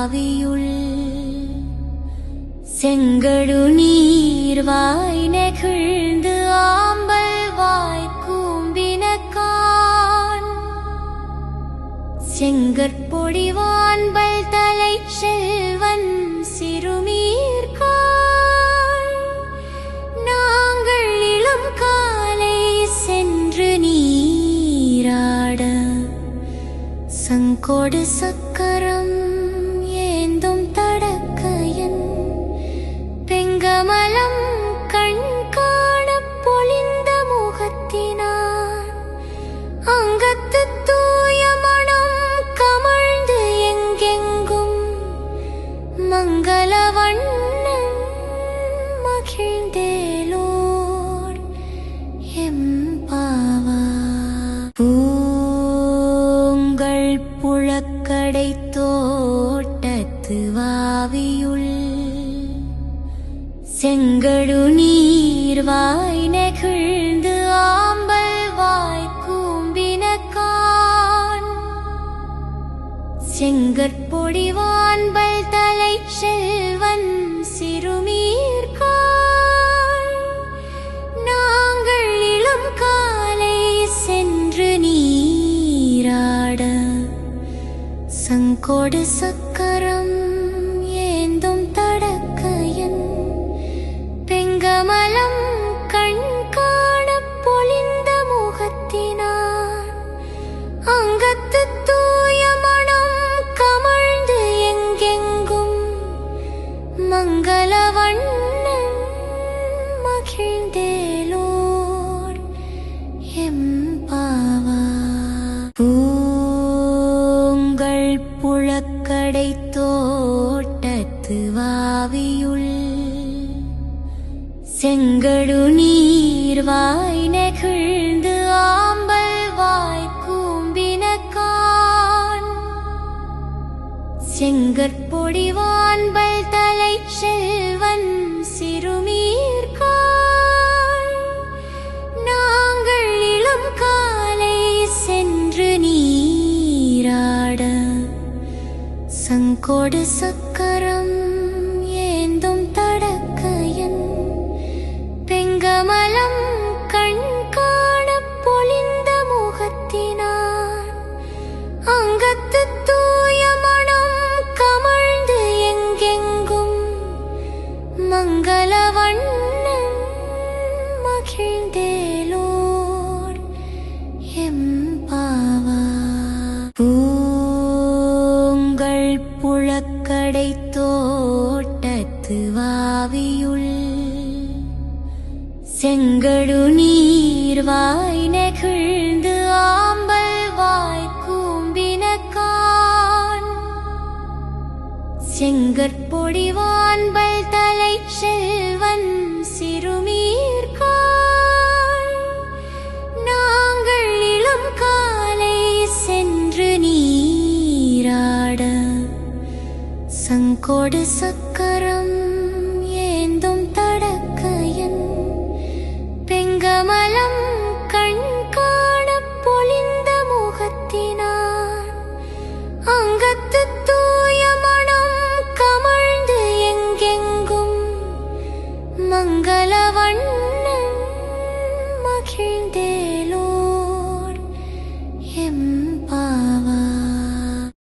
வாவியுள் செங்கடு நீர்வாய் நெகிழ்ந்து ஆம்பல் வாய் கூம்பினக்கான் செங்கற்பொடிவான்பல் தலை செல்வன் சிறுமீர்காள் நாங்கள் இளம் காலை சென்று நீராட சங்கொடு சக்கரம் ஏந்தும் தடக்கையன் பெங்கமலம் கண் காணப் பொலிந்த முகத்தினான் அங்கத்து தூய மனம் கமழ்ந்து எங்கெங்கும் மங்களவண்ணன் மகிழ்ந்தேலோர் எம்பாவாய். பூங்கள் புழக்கடை தோட்டத்து வாவியுள் செங்கடு நீர்வாய் நெகிழ்ந்து ஆம்பல் வாய் கூம்பினக்கான் செங்கற்பொடிவான்பல் தலை செல்வன் சிறுமீர்காள் நாங்கள் இளம் காலை சென்று நீராட சங்கொடு சக்கரம் ஏந்தும் தடக்கையன் பெங்கமலம் கண் காணப் பொலிந்த முகத்தினான் அங்கத்து தூய மனம் கமழ்ந்து எங்கெங்கும் மங்களவண்ணன் மகிழ்ந்தேலோர் எம்பாவாய். பூங்கள் புழக்கடை தோட்டத்து வாவியுள் செங்கடு நீர்வாய் நெகிழ்ந்து ஆம்பல் வாய் கூம்பினக்கான் செங்கற்பொடிவான்பல் தலை செல்வன் சிறுமீர்காள் நாங்கள் இளம் காலை சென்று நீராட சங்கொடு சக்கரம் ஏந்தும் தடக்கையன் பெங்கமலம் கண் காணப் பொலிந்த முகத்தினான் அங்கத்து தூய மனம் கமழ்ந்து எங்கெங்கும் மங்களவண்ணன் மகிழ்ந்தேலோர் எம்பாவாய். பூங்கள் புழக்கடை தோட்டத்து வாவியுள் செங்கடு நீர்வாய் நெகிழ்ந்து ஆம்பல் வாய் கூம்பினக்கான் செங்கற்பொடிவான்பல் தலை செல்வன் சிறுமீர்காள் நாங்கள் இளம் காலை சென்று நீராட சங்கொடு சக்கரம் ஏந்தும் தடக்கையன் பெங்கமலம் கண் காணப் பொலிந்த முகத்தினான் அங்கத்து தூய மனம் கமழ்ந்து எங்கெங்கும் மங்களவண்ணன் மகிழ்ந்தேலோர் எம்பாவாய். பூங்கள் புழக்கடை தோட்டத்து வாவியுள் செங்கடு நீர்வாய் நெகிழ்ந்து ஆம்பல் வாய் கூம்பினக்கான் செங்கற்பொடிவான்பல் தலை செல்வன் சிறுமீர்காள் நாங்கள் இளம் காலை சென்று நீராட சங்கொடு சக்கரம் ஏந்தும் தடக்கையன் பெங்கமலம் கண் காணப் பொலிந்த முகத்தினான் அங்கத்து தூய மனம் கமழ்ந்து எங்கெங்கும் மங்களவண்ணன் மகிழ்ந்தேலோர் எம்